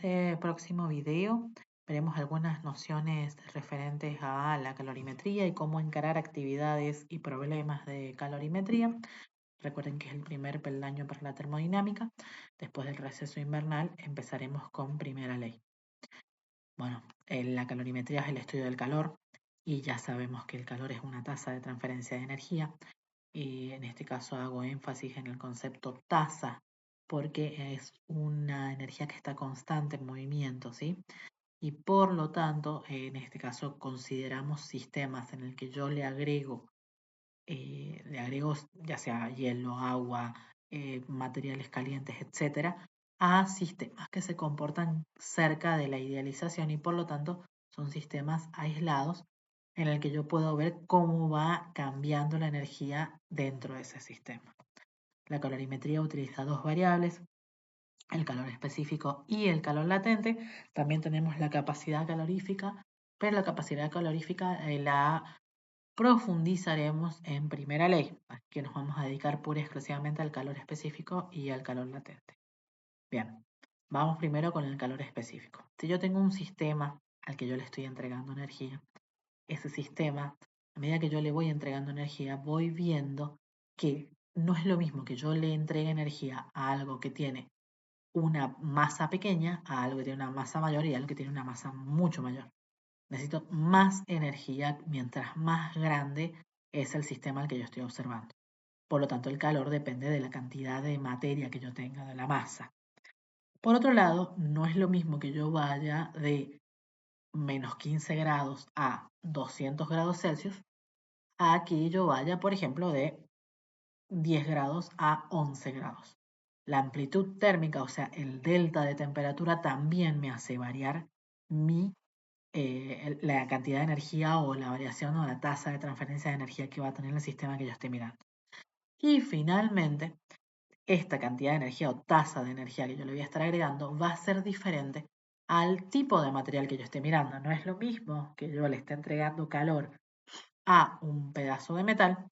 este próximo video veremos algunas nociones referentes a la calorimetría y cómo encarar actividades y problemas de calorimetría. Recuerden que es el primer peldaño para la termodinámica. Después del receso invernal empezaremos con primera ley. Bueno, la calorimetría es el estudio del calor y ya sabemos que el calor es una tasa de transferencia de energía. Y en este caso hago énfasis en el concepto tasa porque es una energía que está constante en movimiento, ¿sí? Y por lo tanto, en este caso consideramos sistemas en el que yo le agrego ya sea hielo, agua, materiales calientes, etcétera, a sistemas que se comportan cerca de la idealización y por lo tanto son sistemas aislados en el que yo puedo ver cómo va cambiando la energía dentro de ese sistema. La calorimetría utiliza dos variables, el calor específico y el calor latente. También tenemos la capacidad calorífica, pero la capacidad calorífica la profundizaremos en primera ley, así que nos vamos a dedicar pura y exclusivamente al calor específico y al calor latente. Bien, vamos primero con el calor específico. Si yo tengo un sistema al que yo le estoy entregando energía, ese sistema, a medida que yo le voy entregando energía, voy viendo que no es lo mismo que yo le entregue energía a algo que tiene una masa pequeña a algo que tiene una masa mayor y algo que tiene una masa mucho mayor. Necesito más energía mientras más grande es el sistema al que yo estoy observando. Por lo tanto, el calor depende de la cantidad de materia que yo tenga, de la masa. Por otro lado, no es lo mismo que yo vaya de menos 15 grados a 200 grados Celsius a que yo vaya, por ejemplo, de 10 grados a 11 grados. La amplitud térmica, o sea, el delta de temperatura, también me hace variar la cantidad de energía o la variación o la tasa de transferencia de energía que va a tener el sistema que yo esté mirando. Y finalmente, esta cantidad de energía o tasa de energía que yo le voy a estar agregando va a ser diferente al tipo de material que yo esté mirando. No es lo mismo que yo le esté entregando calor a un pedazo de metal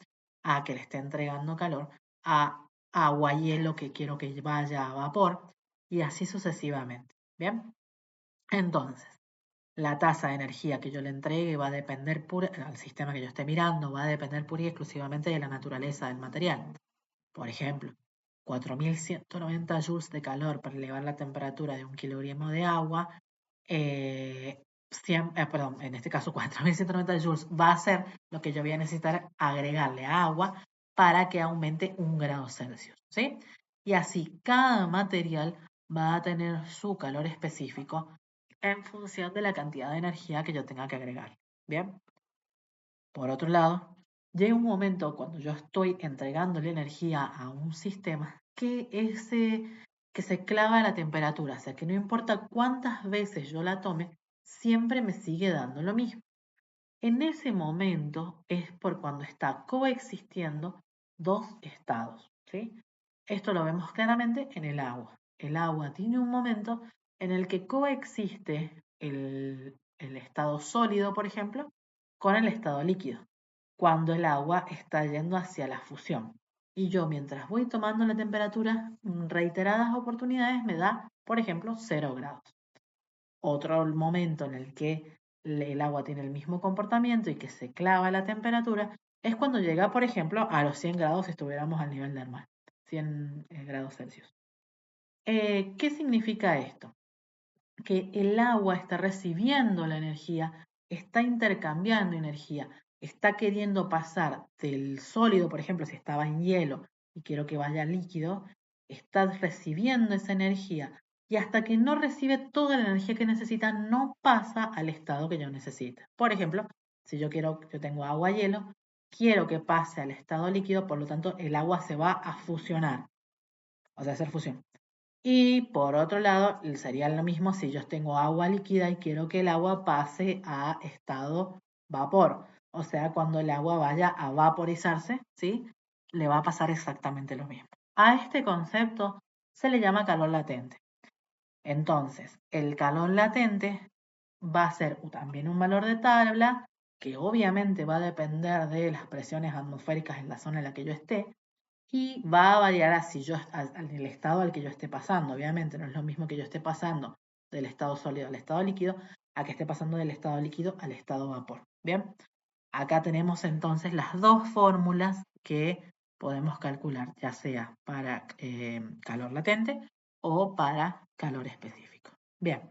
a que le esté entregando calor a agua, hielo que quiero que vaya a vapor y así sucesivamente. Bien, entonces la tasa de energía que yo le entregue va a depender al sistema que yo esté mirando, va a depender pura y exclusivamente de la naturaleza del material. Por ejemplo, 4190 joules de calor para elevar la temperatura de un kilogramo de agua, perdón, en este caso 4190 joules va a ser lo que yo voy a necesitar agregarle a agua para que aumente 1 grado Celsius, ¿sí? Y así cada material va a tener su calor específico en función de la cantidad de energía que yo tenga que agregar. Bien, por otro lado, llega un momento cuando yo estoy entregándole energía a un sistema que se clava a la temperatura, o sea que no importa cuántas veces yo la tome, siempre me sigue dando lo mismo. En ese momento es por cuando está coexistiendo dos estados, ¿sí? Esto lo vemos claramente en el agua. El agua tiene un momento en el que coexiste el estado sólido, por ejemplo, con el estado líquido, cuando el agua está yendo hacia la fusión. Y yo, mientras voy tomando la temperatura, reiteradas oportunidades me da, por ejemplo, 0 grados. Otro momento en el que el agua tiene el mismo comportamiento y que se clava la temperatura es cuando llega, por ejemplo, a los 100 grados si estuviéramos al nivel del mar, 100 grados Celsius. ¿Qué significa esto? Que el agua está recibiendo la energía, está intercambiando energía, está queriendo pasar del sólido, por ejemplo, si estaba en hielo y quiero que vaya líquido, está recibiendo esa energía y hasta que no recibe toda la energía que necesita, no pasa al estado que yo necesito. Por ejemplo, si yo tengo agua-hielo, quiero que pase al estado líquido, por lo tanto, el agua se va a fusionar, o sea, hacer fusión. Y por otro lado, sería lo mismo si yo tengo agua líquida y quiero que el agua pase a estado vapor. O sea, cuando el agua vaya a vaporizarse, ¿sí? Le va a pasar exactamente lo mismo. A este concepto se le llama calor latente. Entonces, el calor latente va a ser también un valor de tabla que obviamente va a depender de las presiones atmosféricas en la zona en la que yo esté, y va a variar así en el estado al que yo esté pasando. Obviamente no es lo mismo que yo esté pasando del estado sólido al estado líquido a que esté pasando del estado líquido al estado vapor. Bien, acá tenemos entonces las dos fórmulas que podemos calcular, ya sea para calor latente o para calor específico. Bien,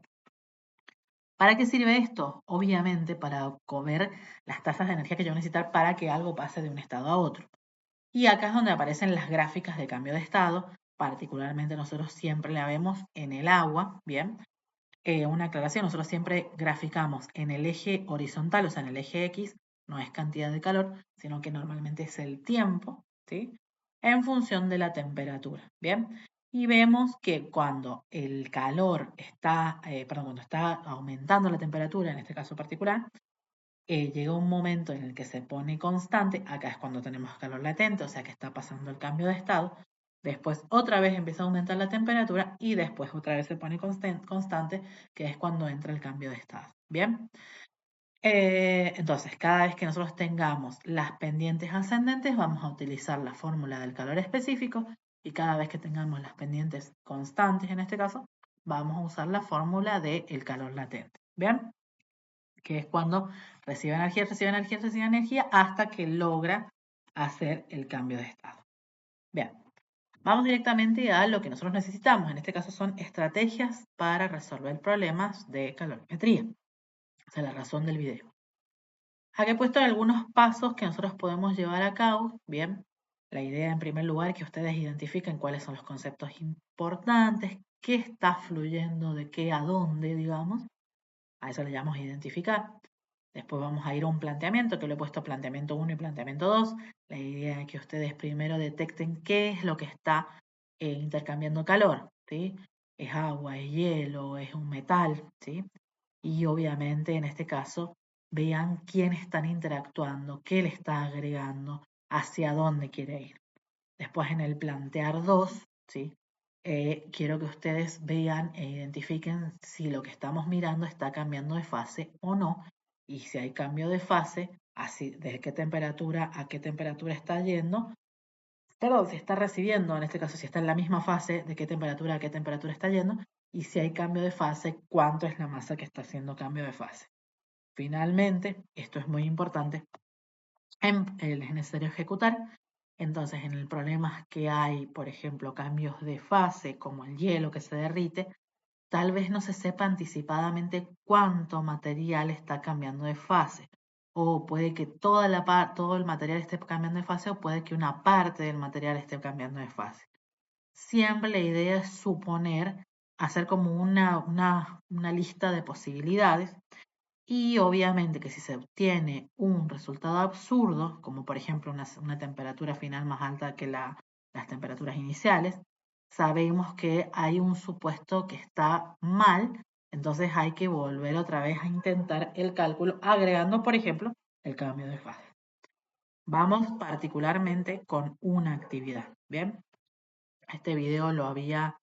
¿para qué sirve esto? Obviamente para ver las tasas de energía que yo voy a necesitar para que algo pase de un estado a otro. Y acá es donde aparecen las gráficas de cambio de estado. Particularmente nosotros siempre la vemos en el agua, ¿bien? Una aclaración, nosotros siempre graficamos en el eje horizontal, o sea, en el eje X, no es cantidad de calor, sino que normalmente es el tiempo, ¿sí? En función de la temperatura, ¿bien? Y vemos que cuando el calor está, cuando está aumentando la temperatura, en este caso particular, llega un momento en el que se pone constante, acá es cuando tenemos calor latente, o sea que está pasando el cambio de estado, después otra vez empieza a aumentar la temperatura y después otra vez se pone constante, que es cuando entra el cambio de estado. Bien, entonces cada vez que nosotros tengamos las pendientes ascendentes vamos a utilizar la fórmula del calor específico y cada vez que tengamos las pendientes constantes en este caso, vamos a usar la fórmula del calor latente. Bien, que es cuando recibe energía, recibe energía, recibe energía, hasta que logra hacer el cambio de estado. Bien, vamos directamente a lo que nosotros necesitamos. En este caso son estrategias para resolver problemas de calorimetría. Esa es la razón del video. Aquí he puesto algunos pasos que nosotros podemos llevar a cabo. Bien, la idea en primer lugar es que ustedes identifiquen cuáles son los conceptos importantes, qué está fluyendo, de qué a dónde, digamos. A eso le llamamos identificar. Después vamos a ir a un planteamiento, que lo he puesto planteamiento 1 y planteamiento 2. La idea es que ustedes primero detecten qué es lo que está intercambiando calor, ¿sí? Es agua, es hielo, es un metal, ¿sí? Y obviamente en este caso vean quién están interactuando, qué le está agregando, hacia dónde quiere ir. Después en el plantear 2, ¿sí? Quiero que ustedes vean e identifiquen si lo que estamos mirando está cambiando de fase o no. Y si hay cambio de fase, así, de qué temperatura a qué temperatura está yendo. Perdón, si está recibiendo, en este caso, si está en la misma fase, de qué temperatura a qué temperatura está yendo. Y si hay cambio de fase, cuánto es la masa que está haciendo cambio de fase. Finalmente, esto es muy importante, es necesario ejecutar. Entonces, en el problema que hay, por ejemplo, cambios de fase, como el hielo que se derrite, tal vez no se sepa anticipadamente cuánto material está cambiando de fase. O puede que todo el material esté cambiando de fase o puede que una parte del material esté cambiando de fase. Siempre la idea es suponer, hacer como una lista de posibilidades y obviamente que si se obtiene un resultado absurdo, como por ejemplo una temperatura final más alta que las temperaturas iniciales, sabemos que hay un supuesto que está mal, entonces hay que volver otra vez a intentar el cálculo agregando, por ejemplo, el cambio de fase. Vamos particularmente con una actividad, ¿bien? Este video lo había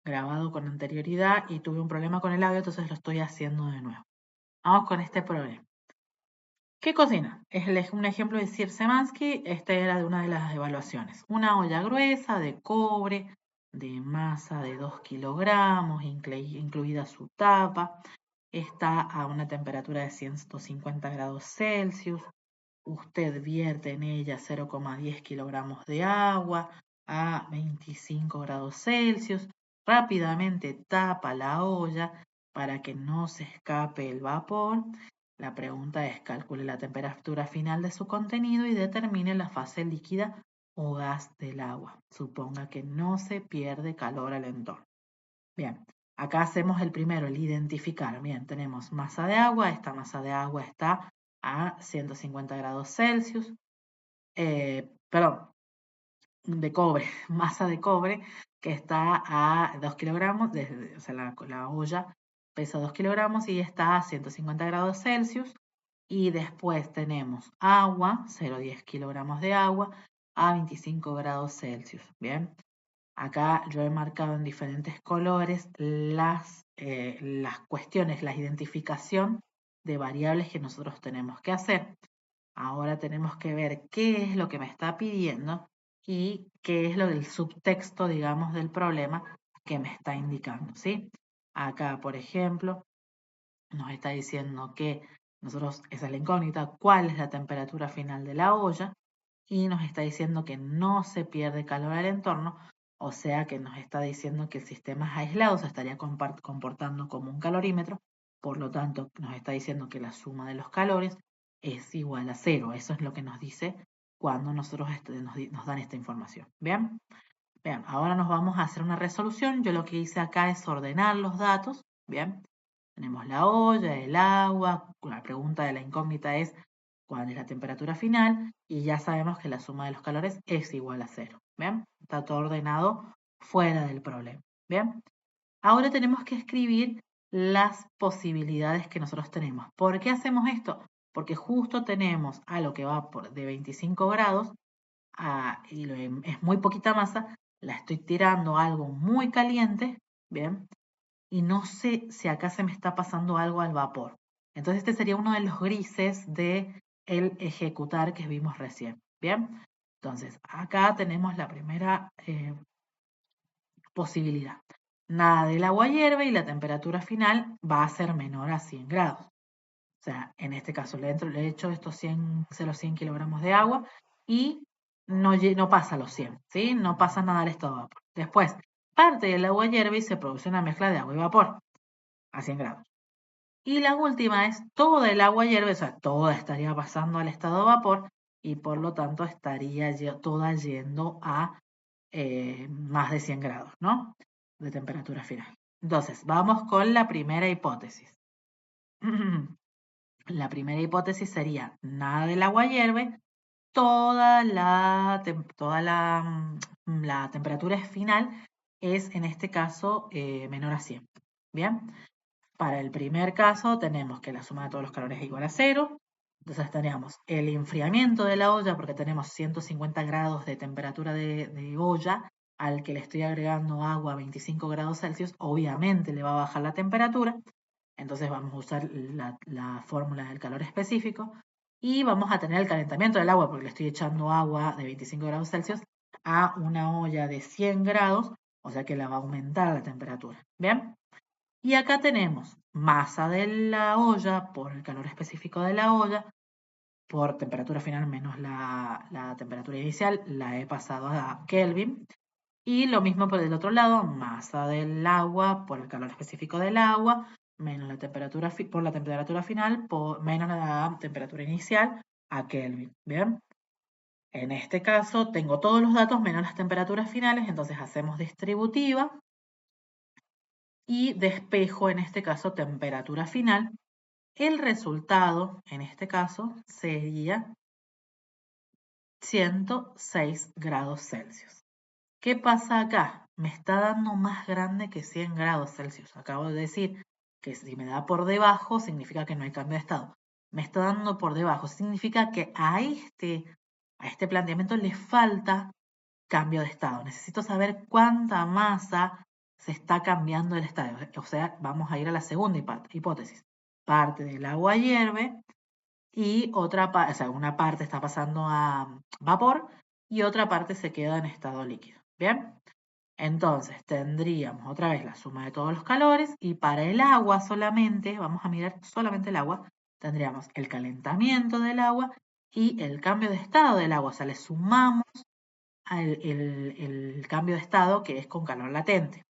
grabado con anterioridad y tuve un problema con el audio, entonces lo estoy haciendo de nuevo. Vamos con este problema. ¿Qué cocina? Es un ejemplo de Sir Semansky. Esta era de una de las evaluaciones. Una olla gruesa de cobre, de masa de 2 kilogramos, incluida su tapa. Está a una temperatura de 150 grados Celsius. Usted vierte en ella 0,10 kilogramos de agua a 25 grados Celsius. Rápidamente tapa la olla para que no se escape el vapor. La pregunta es, calcule la temperatura final de su contenido y determine la fase líquida o gas del agua. Suponga que no se pierde calor al entorno. Bien, acá hacemos el primero, el identificar. Bien, tenemos masa de agua. Esta masa de agua está a 150 grados Celsius. Perdón, de cobre, masa de cobre que está a 2 kilogramos, o sea, la olla pesa 2 kilogramos y está a 150 grados Celsius. Y después tenemos agua, 0,10 kilogramos de agua a 25 grados Celsius. Bien, acá yo he marcado en diferentes colores las cuestiones, la identificación de variables que nosotros tenemos que hacer. Ahora tenemos que ver qué es lo que me está pidiendo y qué es lo del subtexto, digamos, del problema que me está indicando, ¿sí? Acá, por ejemplo, nos está diciendo que nosotros, esa es la incógnita, cuál es la temperatura final de la olla, y nos está diciendo que no se pierde calor al entorno, o sea que nos está diciendo que el sistema aislado se estaría comportando como un calorímetro, por lo tanto nos está diciendo que la suma de los calores es igual a cero. Eso es lo que nos dice cuando nosotros nos dan esta información. ¿Bien? Bien, ahora nos vamos a hacer una resolución. Yo lo que hice acá es ordenar los datos. Bien, tenemos la olla, el agua. La pregunta de la incógnita es cuál es la temperatura final y ya sabemos que la suma de los calores es igual a cero. Bien, está todo ordenado fuera del problema. Bien, ahora tenemos que escribir las posibilidades que nosotros tenemos. ¿Por qué hacemos esto? Porque justo tenemos algo que va de 25 grados y es muy poquita masa, la estoy tirando a algo muy caliente, ¿bien? Y no sé si acá se me está pasando algo al vapor. Entonces este sería uno de los grises de el ejecutar que vimos recién, ¿bien? Entonces acá tenemos la primera posibilidad. Nada del agua hierve y la temperatura final va a ser menor a 100 grados. O sea, en este caso le he hecho estos 100, 100 kilogramos de agua y no pasa los 100, ¿sí? No pasa nada al estado de vapor. Después, parte del agua hierve y se produce una mezcla de agua y vapor a 100 grados. Y la última es toda el agua hierve, o sea, toda estaría pasando al estado de vapor y por lo tanto estaría toda yendo a más de 100 grados, ¿no? De temperatura final. Entonces, vamos con la primera hipótesis. La primera hipótesis sería, nada del agua hierve, la temperatura final es en este caso menor a 100. Bien, para el primer caso tenemos que la suma de todos los calores es igual a cero. Entonces tenemos el enfriamiento de la olla porque tenemos 150 grados de temperatura de olla al que le estoy agregando agua a 25 grados Celsius. Obviamente le va a bajar la temperatura. Entonces vamos a usar la fórmula del calor específico y vamos a tener el calentamiento del agua porque le estoy echando agua de 25 grados Celsius a una olla de 100 grados, o sea que la va a aumentar la temperatura. ¿Bien? Y acá tenemos masa de la olla por el calor específico de la olla, por temperatura final menos la temperatura inicial, la he pasado a Kelvin. Y lo mismo por el otro lado, masa del agua por el calor específico del agua, menos la temperatura por la temperatura final, menos la temperatura inicial a Kelvin. ¿Bien? En este caso tengo todos los datos menos las temperaturas finales, entonces hacemos distributiva y despejo en este caso temperatura final. El resultado en este caso sería 106 grados Celsius. ¿Qué pasa acá? Me está dando más grande que 100 grados Celsius. Acabo de decir que si me da por debajo, significa que no hay cambio de estado. Me está dando por debajo. Significa que a este planteamiento le falta cambio de estado. Necesito saber cuánta masa se está cambiando el estado. O sea, vamos a ir a la segunda hipótesis. Parte del agua hierve y o sea, una parte está pasando a vapor y otra parte se queda en estado líquido. ¿Bien? Entonces tendríamos otra vez la suma de todos los calores y para el agua solamente, vamos a mirar solamente el agua, tendríamos el calentamiento del agua y el cambio de estado del agua. O sea, le sumamos el cambio de estado que es con calor latente.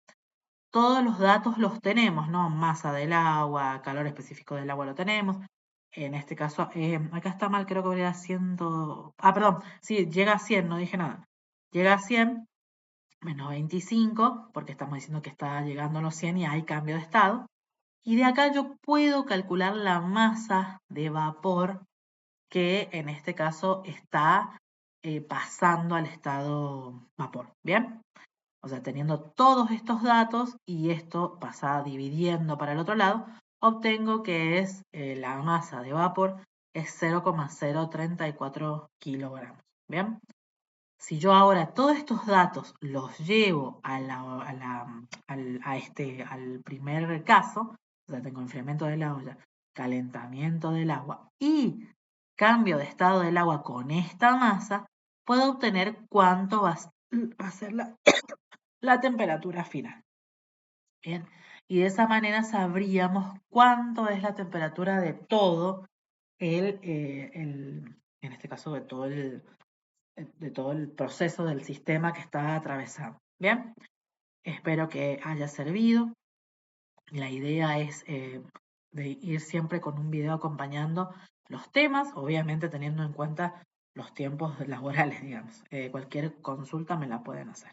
Todos los datos los tenemos, ¿no? Masa del agua, calor específico del agua lo tenemos. En este caso, acá está mal, creo que habría 100. Ah, perdón, sí, llega a 100, no dije nada. Llega a 100 menos 25, porque estamos diciendo que está llegando a los 100 y hay cambio de estado. Y de acá yo puedo calcular la masa de vapor que en este caso está pasando al estado vapor. ¿Bien? O sea, teniendo todos estos datos y esto pasa dividiendo para el otro lado, obtengo que es la masa de vapor es 0,034 kilogramos. ¿Bien? Si yo ahora todos estos datos los llevo al primer caso, o sea, tengo enfriamiento de la olla, calentamiento del agua y cambio de estado del agua con esta masa, puedo obtener cuánto va a ser la temperatura final. Bien, y de esa manera sabríamos cuánto es la temperatura de todo en este caso de todo el proceso del sistema que está atravesando. Bien, espero que haya servido. La idea es de ir siempre con un video acompañando los temas, obviamente teniendo en cuenta los tiempos laborales, digamos. Cualquier consulta me la pueden hacer.